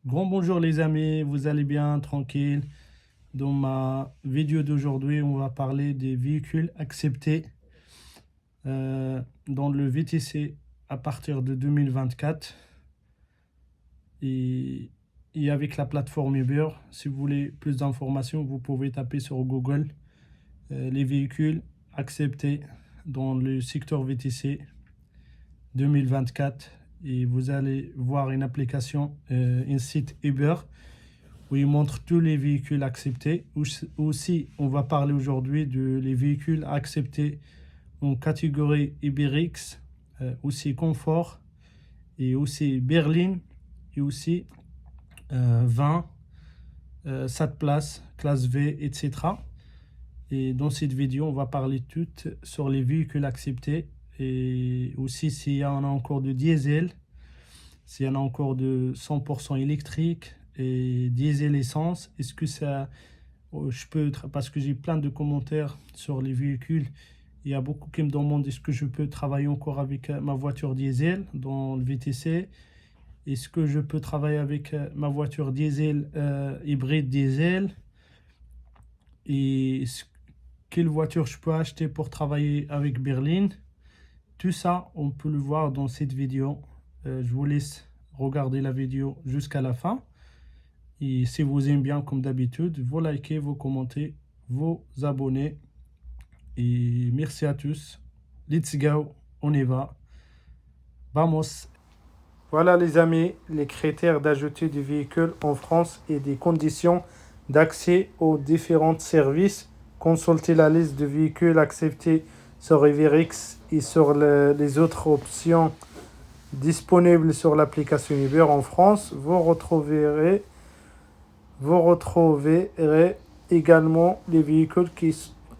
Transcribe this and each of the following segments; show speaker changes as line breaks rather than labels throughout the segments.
Grand bonjour les amis, vous allez bien, tranquille. Dans ma vidéo d'aujourd'hui, on va parler des véhicules acceptés dans le VTC à partir de 2024 et avec la plateforme Uber. Si vous voulez plus d'informations, vous pouvez taper sur Google les véhicules acceptés dans le secteur VTC 2024 et vous allez voir une application, un site Uber où il montre tous les véhicules acceptés. Aussi, on va parler aujourd'hui les véhicules acceptés en catégorie IBRX, aussi confort et aussi berline et aussi 20, 7 places, classe V, etc. Et dans cette vidéo, on va parler tout sur les véhicules acceptés et aussi s'il y en a encore de diesel, s'il y en a encore de 100% électrique et diesel essence. Est-ce que ça, parce que j'ai plein de commentaires sur les véhicules, il y a beaucoup qui me demandent est-ce que je peux travailler encore avec ma voiture diesel dans le VTC? Est-ce que je peux travailler avec ma voiture diesel, hybride diesel? Et quelle voiture je peux acheter pour travailler avec berline? Tout ça, on peut le voir dans cette vidéo. Je vous laisse regarder la vidéo jusqu'à la fin. Et si vous aimez bien, comme d'habitude, vous likez, vous commentez, vous abonnez. Et merci à tous. Let's go, on y va. Vamos. Voilà les amis, les critères d'ajouter du véhicule en France et des conditions d'accès aux différents services. Consultez la liste de véhicules acceptés sur IBRX et sur les autres options disponibles sur l'application Uber en France. Vous retrouverez également les véhicules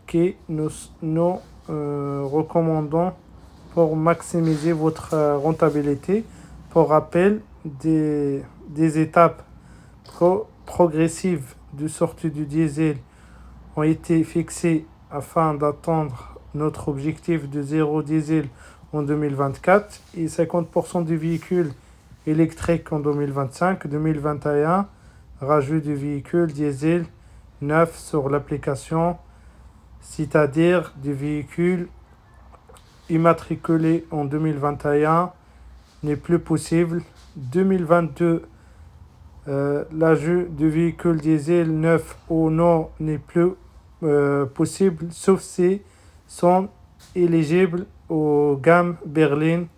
que nous recommandons pour maximiser votre rentabilité. Pour rappel, des étapes progressives de sortie du diesel ont été fixées afin d'atteindre notre objectif de zéro diesel en 2024 et 50% des véhicules électriques en 2025. 2021, rajout du véhicule diesel neuf sur l'application, c'est-à-dire des véhicules immatriculés en 2021 n'est plus possible. 2022, l'ajout de véhicules diesel neuf ou non n'est plus possible, sauf si sont éligibles aux gammes berline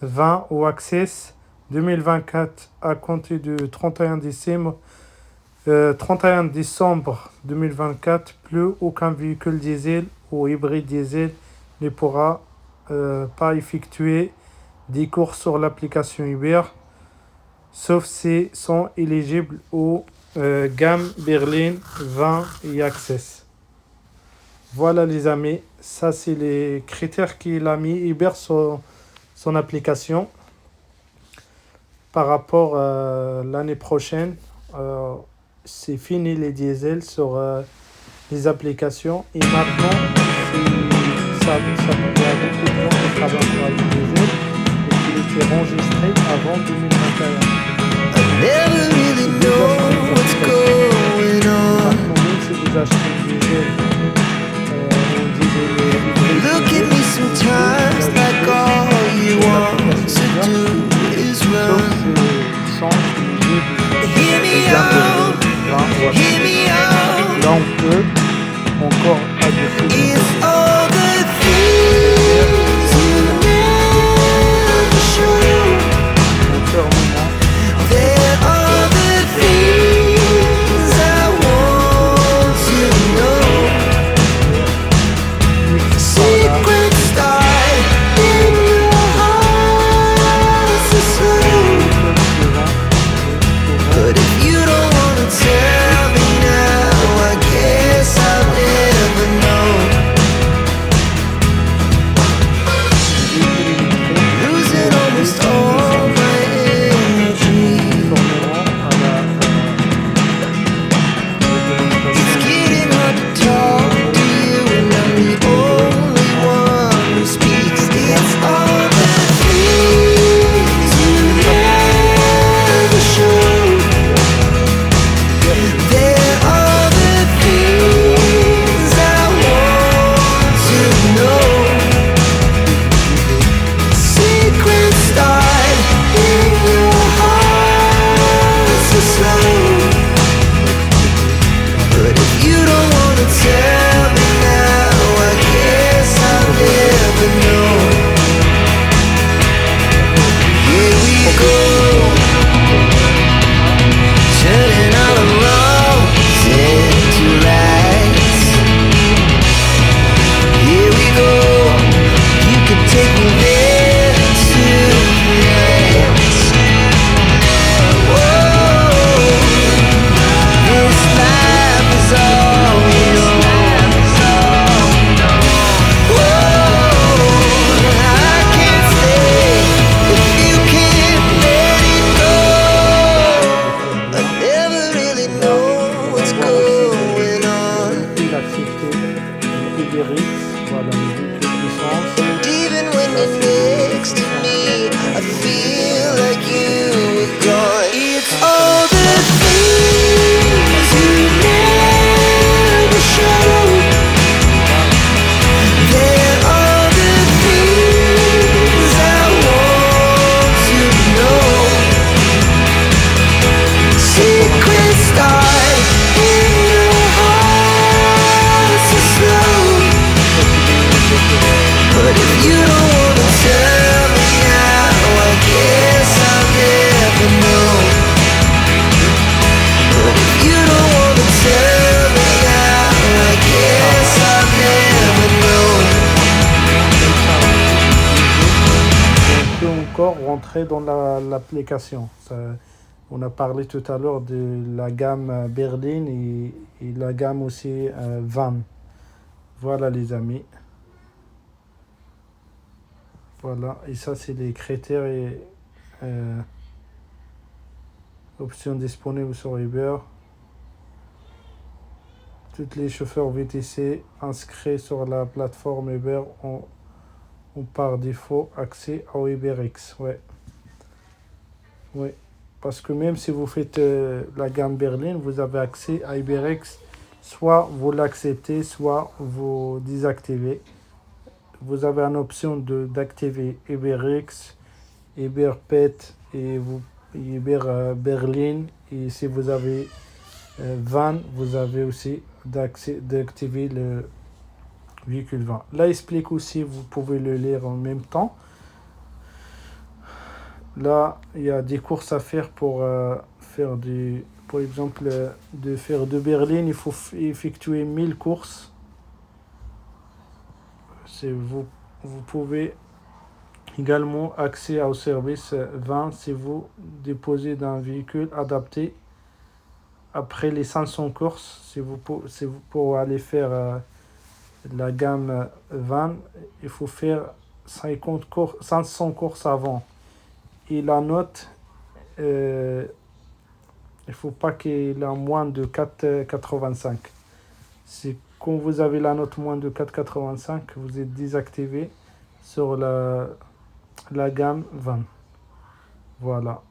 20 ou Access. 2024, à compter du 31 décembre 2024, plus aucun véhicule diesel ou hybride diesel ne pourra pas effectuer des courses sur l'application Uber, sauf si sont éligibles aux gammes berline 20 et Access. Voilà les amis, ça c'est les critères qu'il a mis Uber sur son application par rapport à l'année prochaine. C'est fini les diesels sur les applications et maintenant il y a beaucoup de gens qui travaillent sur les diesels et qui étaient enregistrés avant 2021. Maintenant, si vous achetez un diesel,
Look at me sometimes like all you want to do is run. Hear me out, hear me out.
Là, on peut encore ajouter
If all the things you never show, there are so slow. But if you don't wanna tell me now, I guess I'll never know. Here we go, turning all the wrongs into rights. Here we go, you can take me there tonight. Whoa, this life is all we know. Whoa, I can't stay if you can't let it go. I never really know what's going on.
Il a accepté Uber Eats, voilà, les véhicules d'essence.
And even when you're next to me, I feel like you were gone. It's all the things you never show. They're all the things I want to know. Secrets start in your heart so slow. But if you don't wanna tell me now, I guess I'll never know. But if you don't wanna tell me now, I guess I'll never know.
On peut encore rentrer dans l'application. On a parlé tout à l'heure de la gamme Berlin et la gamme aussi Van. Voilà les amis. Voilà, et ça c'est les critères et options disponibles sur Uber. Tous les chauffeurs VTC inscrits sur la plateforme Uber ont par défaut accès à UberX. Ouais. Ouais. Parce que même si vous faites la gamme Berlin, vous avez accès à UberX. Soit vous l'acceptez, soit vous désactivez. Vous avez une option d'activer UberX, Uber Pet et Uber Berlin. Et si vous avez Van, vous avez aussi d'activer le véhicule Van. Là, il explique aussi, vous pouvez le lire en même temps. Là, il y a des courses à faire pour faire par exemple, de faire de Berlin, il faut effectuer 1000 courses. Vous pouvez également accéder au service 20 si vous disposez d'un véhicule adapté après les 500 courses. Si vous pour aller faire la gamme 20, il faut faire 500 courses avant. Et la note, il ne faut pas qu'il ait moins de 4,85. C'est quand vous avez la note moins de 4,85, vous êtes désactivé sur la gamme 20. Voilà.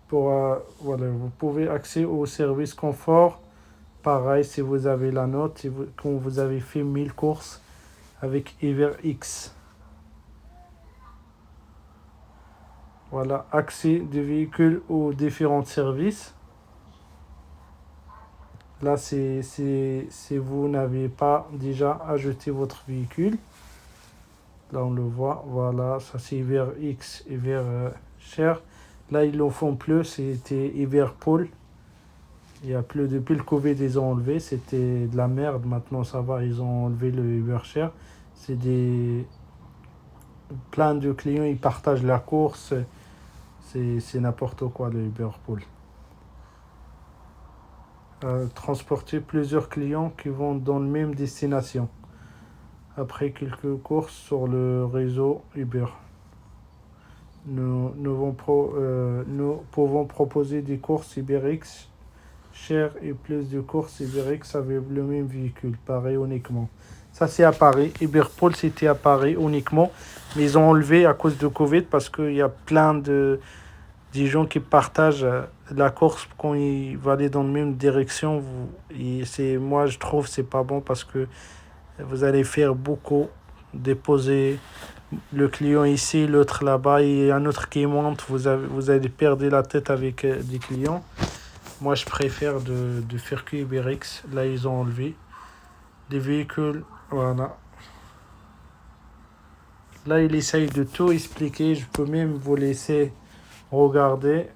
Voilà. Vous pouvez accéder au service confort. Pareil, si vous avez la note, quand vous avez fait 1000 courses avec UberX. Voilà. Accès du véhicule aux différents services. Là, si vous n'avez pas déjà ajouté votre véhicule. Là, on le voit. Voilà, ça c'est UberX, Uber Share. Là, ils en font plus. C'était Uberpool. Il n'y a plus, depuis le Covid, ils ont enlevé. C'était de la merde. Maintenant, ça va. Ils ont enlevé le Uber Share. C'est plein de clients, ils partagent la course. C'est n'importe quoi, le Uberpool. Transporter plusieurs clients qui vont dans la même destination après quelques courses sur le réseau Uber. Nous pouvons proposer des courses UberX chères et plus de courses UberX avec le même véhicule, Paris uniquement. Ça c'est à Paris. Uberpool c'était à Paris uniquement, mais ils ont enlevé à cause de Covid parce qu'il y a plein des gens qui partagent la course quand ils vont aller dans la même direction. Moi je trouve c'est pas bon parce que vous allez faire beaucoup, déposer le client ici, l'autre là-bas et un autre qui monte, vous allez perdre la tête avec des clients. Moi, je préfère de faire que Iberix. Là, ils ont enlevé des véhicules. Voilà. Là, il essaye de tout expliquer. Je peux même vous laisser regarder.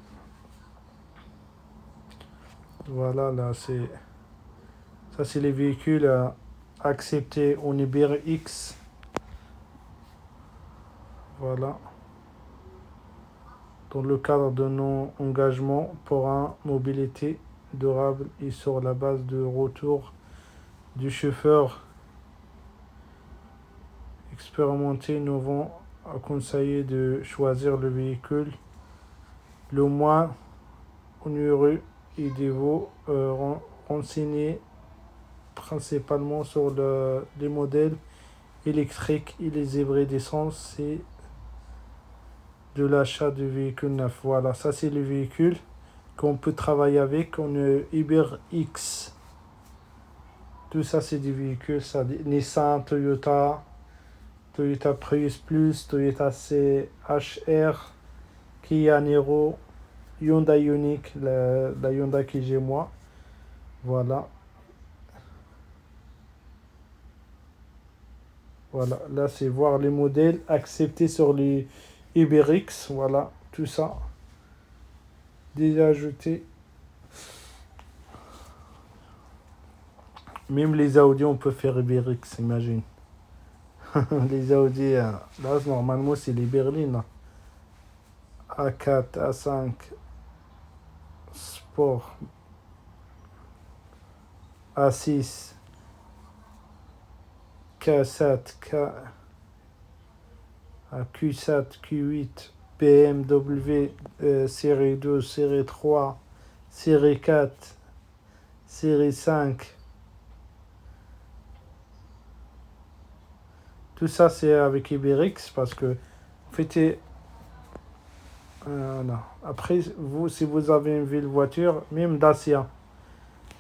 Voilà, là, ça, c'est les véhicules acceptés en Iberix. Voilà. Dans le cadre de nos engagements pour une mobilité durable et sur la base de retour du chauffeur expérimenté, nous avons conseillé de choisir le véhicule le moins onéreux et de vous renseigner principalement sur les modèles électriques et les hybrides d'essence et de l'achat de véhicules neufs. Voilà, ça c'est le véhicule qu'on peut travailler avec. On a Iberix. Tout ça c'est des véhicules, ça, Nissan, Toyota Prius Plus, Toyota CHR, Kia Niro, Hyundai Ioniq, la Hyundai que j'ai moi. Voilà. Voilà, là c'est voir les modèles acceptés sur les Iberix. Voilà, tout ça. Déjà ajouté. Même les Audi, on peut faire Iberix, imagine. Les Audi, là normalement c'est les berlines. Là. A4, A5, Sport, A6, K7, Q7, Q8, BMW, série 2, série 3, série 4, série 5. Tout ça, c'est avec Iberix parce que, en fait, non. Après, vous, si vous avez une ville voiture, même Dacia,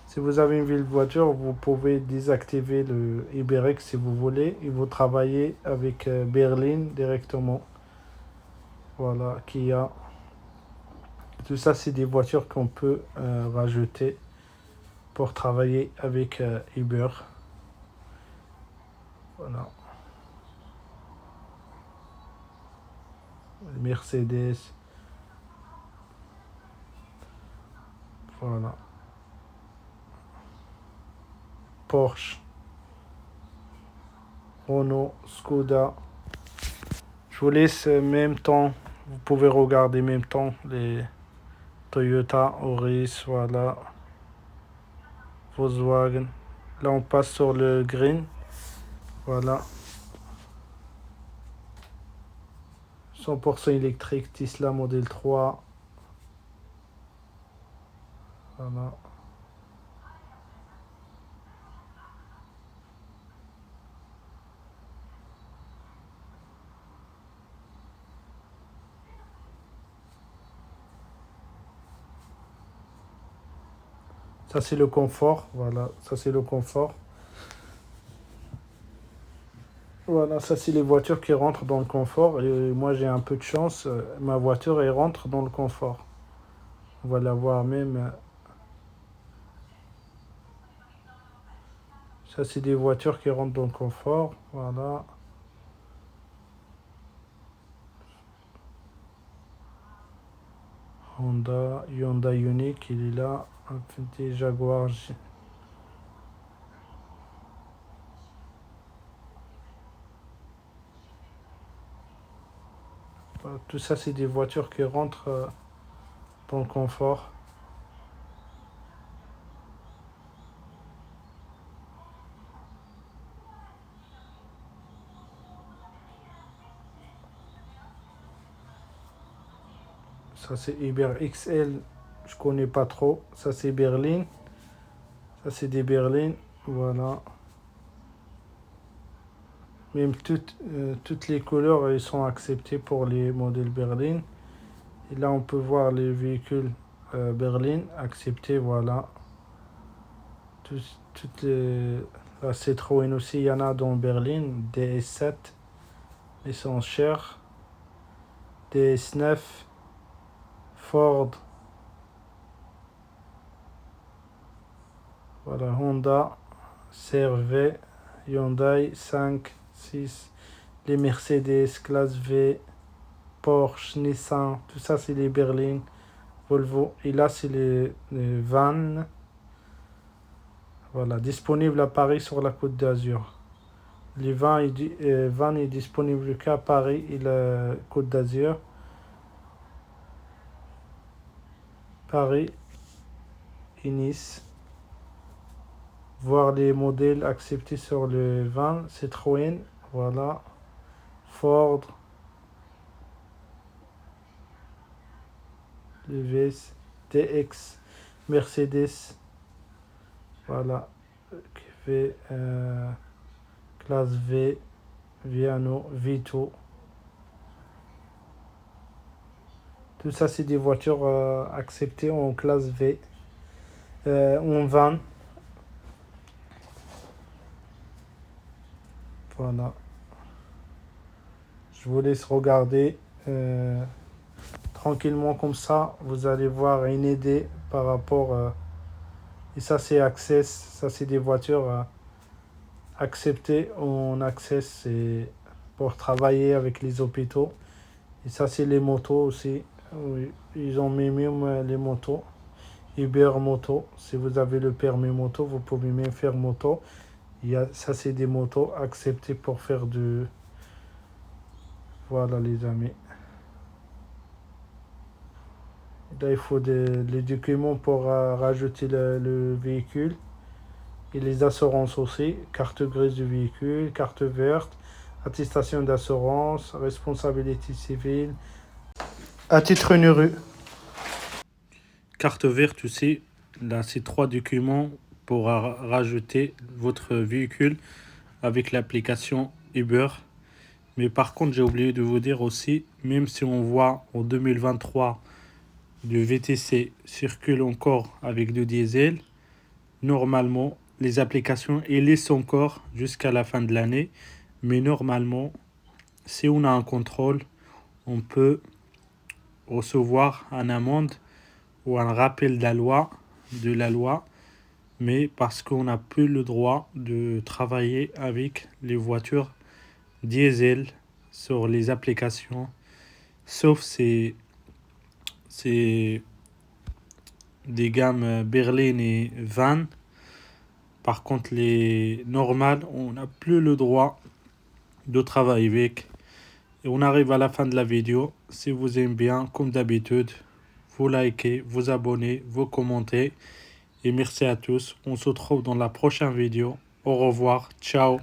si vous avez une ville voiture, vous pouvez désactiver le Iberix si vous voulez et vous travaillez avec Berlin directement. Voilà, Kia. Tout ça, c'est des voitures qu'on peut rajouter pour travailler avec Uber. Voilà. Mercedes. Voilà. Porsche. Renault, Skoda. Je vous laisse même temps. Vous pouvez regarder même temps les Toyota, Auris, voilà. Volkswagen. Là, on passe sur le green. Voilà. 100% électrique, Tesla Model 3. Voilà. Ça, c'est le confort. Voilà, ça, c'est le confort. Voilà, ça, c'est les voitures qui rentrent dans le confort. Et moi, j'ai un peu de chance. Ma voiture, elle rentre dans le confort. On va la voir même. Ça, c'est des voitures qui rentrent dans le confort. Voilà. Honda, Hyundai Ioniq, il est là. Infiniti, Jaguar. Tout ça, c'est des voitures qui rentrent dans le confort. Ça, c'est Uber XL. Je connais pas trop. Ça, c'est berline. Ça, c'est des berlines. Voilà. Même toutes les couleurs, elles sont acceptées pour les modèles berline. Et là, on peut voir les véhicules berline acceptés. Voilà. Toutes la Citroën aussi, il y en a dans berline. DS7. Ils sont chers. DS9. Ford. Voilà, Honda, CR-V, Hyundai, 5, 6, les Mercedes, classe V, Porsche, Nissan, tout ça c'est les berlines, Volvo. Et là c'est les vannes. Voilà, disponibles à Paris sur la Côte d'Azur. Les vannes est disponible qu'à Paris et la Côte d'Azur. Paris et Nice. Voir les modèles acceptés sur le van, Citroën, voilà, Ford, VS, TX, Mercedes, voilà, V, classe V, Viano, Vito. Tout ça, c'est des voitures acceptées en classe V, en van. Voilà. Je vous laisse regarder tranquillement comme ça. Vous allez voir une idée par rapport. Et ça, c'est Access. Ça, c'est des voitures acceptées en Access. C'est pour travailler avec les hôpitaux. Et ça, c'est les motos aussi. Oui, ils ont mis même les motos. Uber moto. Si vous avez le permis moto, vous pouvez même faire moto. Ça, c'est des motos acceptées pour faire du... Voilà, les amis. Là, il faut les documents pour rajouter le véhicule. Et les assurances aussi. Carte grise du véhicule, carte verte, attestation d'assurance, responsabilité civile. À titre onéreux. Carte verte aussi. Là, c'est 3 documents pour rajouter votre véhicule avec l'application Uber. Mais par contre, j'ai oublié de vous dire aussi, même si on voit en 2023 le VTC circule encore avec du diesel, normalement, les applications elles laissent encore jusqu'à la fin de l'année. Mais normalement, si on a un contrôle, on peut recevoir une amende ou un rappel de la loi, mais parce qu'on n'a plus le droit de travailler avec les voitures diesel sur les applications, sauf c'est des gammes berlines et van. Par contre, les normales, on n'a plus le droit de travailler avec. Et on arrive à la fin de la vidéo. Si vous aimez bien, comme d'habitude, vous likez, vous abonnez, vous commentez. Et merci à tous. On se retrouve dans la prochaine vidéo. Au revoir. Ciao.